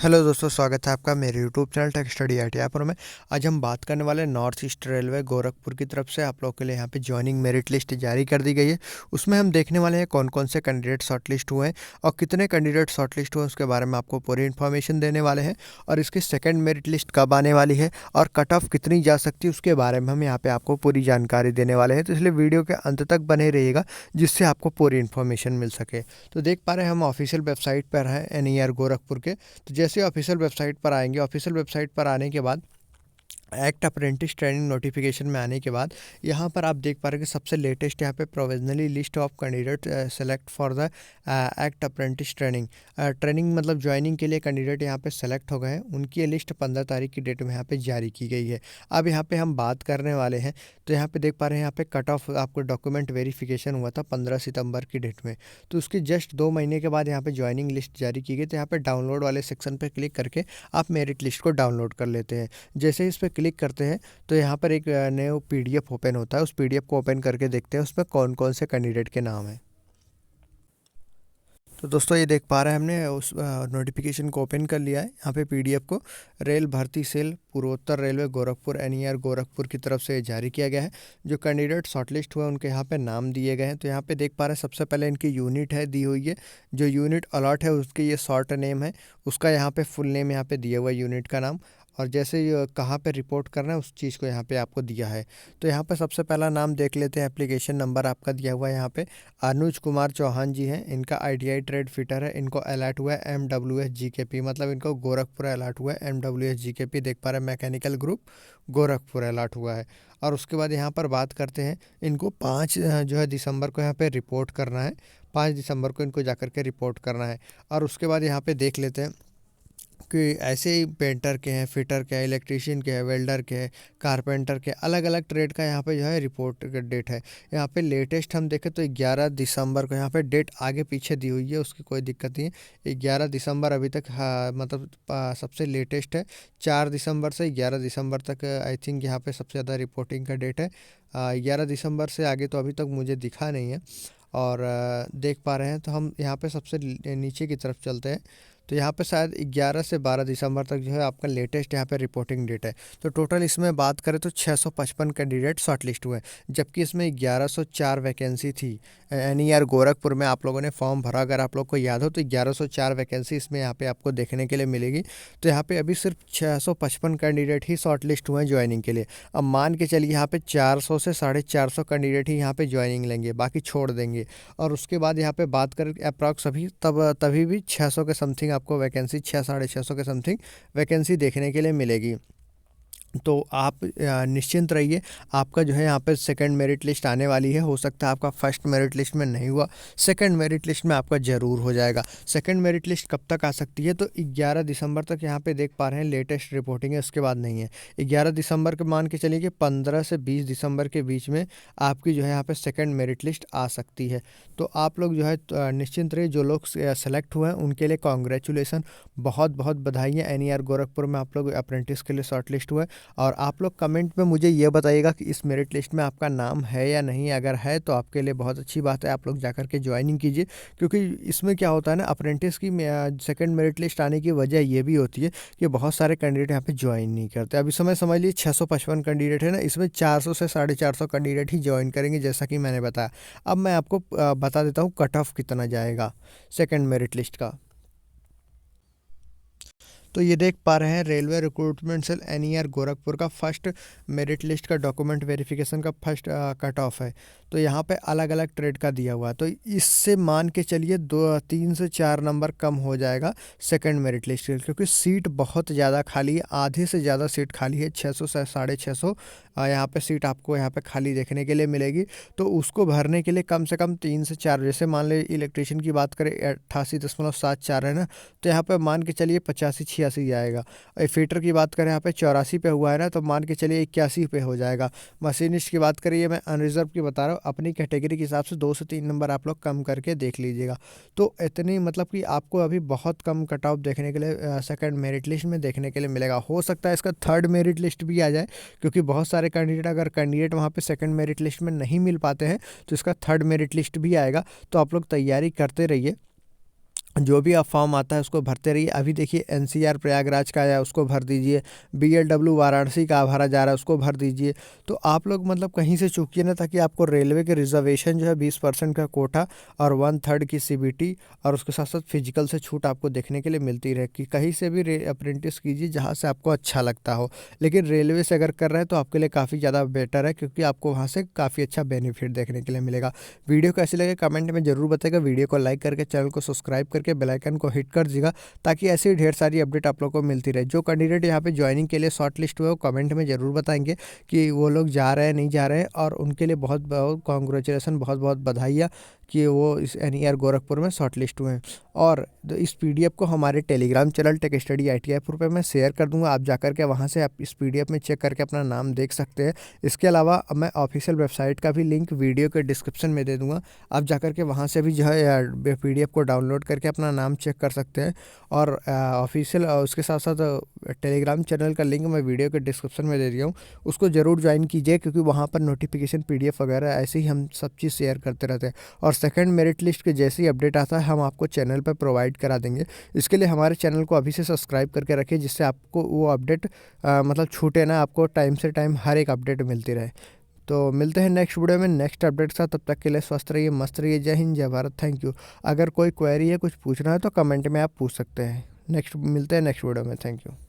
Hello दोस्तों, स्वागत है आपका मेरे YouTube channel tech study IIT पर में। आज हम बात करने वाले नॉर्थ ईस्ट रेलवे गोरखपुर की तरफ से आप लोगों के लिए यहाँ पे ज्वाइनिंग मेरिट लिस्ट जारी कर दी गई है। उसमें हम देखने वाले हैं कौन कौन से कैंडिडेट शॉर्टलिस्ट हुए हैं और कितने कैंडिडेट शॉर्टलिस्ट हुए हैं, उसके बारे में आपको पूरी इन्फॉर्मेशन देने वाले हैं। और इसकी सेकेंड मेरिट लिस्ट कब आने वाली है और कट ऑफ कितनी जा सकती है, उसके बारे में हम यहाँ पर आपको पूरी जानकारी देने वाले हैं। तो इसलिए वीडियो के अंत तक बने रहिएगा, जिससे आपको पूरी इन्फॉर्मेशन मिल सके। तो देख पा रहे हैं हम ऑफिशियल वेबसाइट पर हैं NER गोरखपुर के। तो जैसे ऑफिशियल वेबसाइट पर आएंगे, ऑफिशियल वेबसाइट पर आने के बाद एक्ट अप्रेंटिस ट्रेनिंग नोटिफिकेशन में आने के बाद यहाँ पर आप देख पा रहे हैं कि सबसे लेटेस्ट यहाँ पे provisionally list of candidate select for the act apprentice training मतलब ज्वाइनिंग के लिए कैंडिडेट यहाँ पे सेलेक्ट हो गए हैं। उनकी ये लिस्ट 15 तारीख की डेट में यहाँ पे जारी की गई है। अब यहाँ पे हम बात करने वाले हैं, तो यहाँ पे देख पा रहे हैं यहाँ पे कट ऑफ आपको डॉक्यूमेंट वेरिफिकेशन हुआ था 15 सितंबर की डेट में। तो उसके जस्ट 2 महीने के बाद यहाँ पे ज्वाइनिंग लिस्ट जारी की गई। तो यहाँ पे डाउनलोड वाले सेक्शन पर क्लिक करके आप मेरिट लिस्ट को डाउनलोड कर लेते हैं। जैसे इस पर क्लिक करते हैं तो यहाँ पर एक नया PDF ओपन होता है। उस PDF को ओपन करके देखते हैं उसमें कौन कौन से कैंडिडेट के नाम हैं। तो दोस्तों ये देख पा रहे हैं हमने उस नोटिफिकेशन को ओपन कर लिया है। यहाँ पे PDF को रेल भर्ती सेल पूर्वोत्तर रेलवे गोरखपुर NER गोरखपुर की तरफ से जारी किया गया है। जो कैंडिडेट शॉर्टलिस्ट हुए उनके यहाँ पे नाम दिए गए हैं। तो यहाँ पे देख पा रहे हैं सबसे पहले इनकी यूनिट है दी हुई है। जो यूनिट अलॉट है उसके ये शॉर्ट नेम है, उसका यहाँ पे फुल नेम यहाँ पे दिया हुआ है यूनिट का नाम। और जैसे कहाँ पे रिपोर्ट करना है उस चीज़ को यहाँ पे आपको दिया है। तो यहाँ पे सबसे पहला नाम देख लेते हैं। एप्लीकेशन नंबर आपका दिया हुआ है यहाँ पे। अनुज कुमार चौहान जी हैं, इनका ITI ट्रेड फिटर है। इनको अलॉट हुआ है MWS GKP, मतलब इनको गोरखपुर अलॉट हुआ है MWS GKP। देख पा रहे हैं मैकेनिकल ग्रुप गोरखपुर अलॉट हुआ है। और उसके बाद यहाँ पर बात करते हैं, इनको 5 जो है दिसंबर को यहाँ पर रिपोर्ट करना है। 5 दिसंबर को इनको जा कर के रिपोर्ट करना है। और उसके बाद यहाँ पर देख लेते हैं कि ऐसे ही पेंटर के हैं, फिटर के हैं, इलेक्ट्रीशियन के हैं, वेल्डर के हैं, कारपेंटर के, अलग अलग ट्रेड का यहाँ पे जो है रिपोर्ट का डेट है। यहाँ पे लेटेस्ट हम देखें तो 11 दिसंबर को यहाँ पे डेट आगे पीछे दी हुई है, उसकी कोई दिक्कत नहीं है। 11 दिसंबर अभी तक मतलब सबसे लेटेस्ट है। 4 दिसंबर से 11 दिसंबर तक आई थिंक यहाँ पे सबसे ज़्यादा रिपोर्टिंग का डेट है। 11 दिसंबर से आगे तो अभी तक मुझे दिखा नहीं है। और देख पा रहे हैं तो हम यहाँ पे सबसे नीचे की तरफ चलते हैं। तो यहाँ पे शायद 11 से 12 दिसंबर तक जो है आपका लेटेस्ट यहाँ पे रिपोर्टिंग डेट है। तो टोटल इसमें बात करें तो 655 कैंडिडेट शॉर्टलिस्ट हुए, जबकि इसमें 1104 वैकेंसी थी। NER गोरखपुर में आप लोगों ने फॉर्म भरा, अगर आप लोग को याद हो तो 1104 वैकेंसी इसमें यहाँ पे आपको देखने के लिए मिलेगी। तो यहाँ पे अभी सिर्फ 655 कैंडिडेट ही शॉर्टलिस्ट हुए हैं ज्वाइनिंग के लिए। अब मान के चलिए यहाँ पे 400 से 450 कैंडिडेट ही यहाँ पे ज्वाइनिंग लेंगे, बाकी छोड़ देंगे। और उसके बाद यहाँ पे बात करें अप्रॉक्स अभी तभी भी 600 के समथिंग आपको वैकेंसी, 600-650 के समथिंग वैकेंसी देखने के लिए मिलेगी। तो आप निश्चिंत रहिए, आपका जो है यहाँ पे सेकंड मेरिट लिस्ट आने वाली है। हो सकता है आपका फर्स्ट मेरिट लिस्ट में नहीं हुआ, सेकंड मेरिट लिस्ट में आपका ज़रूर हो जाएगा। सेकंड मेरिट लिस्ट कब तक आ सकती है, तो 11 दिसंबर तक यहाँ पे देख पा रहे हैं लेटेस्ट रिपोर्टिंग है, उसके बाद नहीं है। 11 दिसंबर के मान के चलिए कि 15 से 20 दिसंबर के बीच में आपकी जो है यहाँ पर सेकेंड मेरिट लिस्ट आ सकती है। तो आप लोग जो है निश्चिंत रहिए। जो लोग सेलेक्ट हुए हैं उनके लिए कॉन्ग्रेचुलेसन, बहुत बहुत बधाइयाँ। NER गोरखपुर में आप लोग अप्रेंटिस के लिए शॉर्ट लिस्ट हुए। और आप लोग कमेंट में मुझे ये बताइएगा कि इस मेरिट लिस्ट में आपका नाम है या नहीं। अगर है तो आपके लिए बहुत अच्छी बात है, आप लोग जाकर के ज्वाइनिंग कीजिए। क्योंकि इसमें क्या होता है ना, अप्रेंटिस की सेकंड मेरिट लिस्ट आने की वजह ये भी होती है कि बहुत सारे कैंडिडेट यहाँ पे ज्वाइन नहीं करते। अभी समय समझ लीजिए 655 कैंडिडेट है ना, इसमें 400 से 450 कैंडिडेट ही ज्वाइन करेंगे, जैसा कि मैंने बताया। अब मैं आपको बता देता हूँ कट ऑफ कितना जाएगा सेकेंड मेरिट लिस्ट का। तो ये देख पा रहे हैं railway recruitment cell NER Gorakhpur का फर्स्ट मेरिट लिस्ट का डॉक्यूमेंट वेरिफिकेशन का फर्स्ट कट ऑफ है। तो यहाँ पे अलग अलग ट्रेड का दिया हुआ है। तो इससे मान के चलिए 3 से 4 नंबर कम हो जाएगा सेकंड मेरिट लिस्ट के, क्योंकि सीट बहुत ज़्यादा खाली है, आधे से ज़्यादा सीट खाली है। 600 से 650 यहाँ पे सीट आपको यहाँ पे खाली देखने के लिए मिलेगी। तो उसको भरने के लिए कम से कम 3 से 4, जैसे मान ली इलेक्ट्रीशियन की बात करें 88.74 है ना, तो यहाँ पे मान के चलिए 85-86 जाएगा। फिटर की बात करें यहाँ पे 84 पे हुआ है ना, तो मान के चलिए 81 पे हो जाएगा। मशीनिस्ट की बात करिए, मैं अनरिजर्व की बता रहा हूँ, अपनी कैटेगरी के हिसाब से 2 से 3 नंबर आप लोग कम करके देख लीजिएगा। तो इतनी मतलब कि आपको अभी बहुत कम कट ऑफ देखने के लिए सेकंड मेरिट लिस्ट में देखने के लिए मिलेगा। हो सकता है इसका थर्ड मेरिट लिस्ट भी आ जाए, क्योंकि बहुत सारे कैंडिडेट, अगर कैंडिडेट वहाँ पे सेकंड मेरिट लिस्ट में नहीं मिल पाते हैं तो इसका थर्ड मेरिट लिस्ट भी आएगा। तो आप लोग तैयारी करते रहिए। जो भी आप फॉर्म आता है उसको भरते रहिए। अभी देखिए एनसीआर प्रयागराज का आया, उसको भर दीजिए। बीएलडब्ल्यू वाराणसी का भरा जा रहा है, उसको भर दीजिए। तो आप लोग मतलब कहीं से चूकिए ना, ताकि आपको रेलवे के रिजर्वेशन जो है 20% का कोटा और 1/3 की सीबीटी और उसके साथ साथ फिजिकल से छूट आपको देखने के लिए मिलती रहे। कि कहीं से भी अप्रेंटिस कीजिए जहाँ से आपको अच्छा लगता हो, लेकिन रेलवे से अगर कर रहे हैं तो आपके लिए काफ़ी ज़्यादा बेटर है, क्योंकि आपको वहाँ से काफ़ी अच्छा बेनिफिट देखने के लिए मिलेगा। वीडियो कैसी लगे कमेंट में ज़रूर बताइएगा। वीडियो को लाइक करके चैनल को सब्सक्राइब करके बेल आइकन को हिट कर दीजिएगा, ताकि ऐसी ही ढेर सारी अपडेट आप लोगों को मिलती रहे। जो कैंडिडेट यहाँ पे ज्वाइनिंग के लिए शॉर्ट लिस्ट हुए वो कमेंट में ज़रूर बताएंगे कि वो लोग जा रहे हैं नहीं जा रहे हैं, और उनके लिए बहुत बहुत कॉन्ग्रेचुलेसन, बहुत बहुत बधाइयाँ कि वो इस एनईआर गोरखपुर में शॉर्ट लिस्ट हुए हैं। और इस पीडीएफ को हमारे Telegram channel tech study ITI पे मैं शेयर कर दूंगा। आप जाकर के वहाँ से आप इस पीडीएफ में चेक करके अपना नाम देख सकते हैं। इसके अलावा मैं ऑफिशियल वेबसाइट का भी लिंक वीडियो के डिस्क्रिप्शन में दे दूंगा। आप जाकर के वहाँ से भी जो है पीडीएफ को डाउनलोड करके अपना नाम चेक कर सकते हैं। और ऑफिशियल उसके साथ साथ टेलीग्राम चैनल का लिंक मैं वीडियो के डिस्क्रिप्शन में दे दिया हूँ, उसको ज़रूर ज्वाइन कीजिए, क्योंकि वहाँ पर नोटिफिकेशन पीडीएफ वगैरह ऐसे ही हम सब चीज़ शेयर करते रहते हैं। और सेकंड मेरिट लिस्ट के जैसे ही अपडेट आता है हम आपको चैनल पर प्रोवाइड करा देंगे। इसके लिए हमारे चैनल को अभी से सब्सक्राइब करके रखिए, जिससे आपको वो अपडेट मतलब छूटे ना, आपको टाइम से टाइम हर एक अपडेट मिलती रहे। तो मिलते हैं नेक्स्ट वीडियो में नेक्स्ट अपडेट के साथ। तब तक के लिए स्वस्थ रहिए, मस्त रहिए। जय हिंद, जय भारत, थैंक यू। अगर कोई क्वेरी है, कुछ पूछना है तो कमेंट में आप पूछ सकते हैं। नेक्स्ट मिलते हैं नेक्स्ट वीडियो में। Thank you.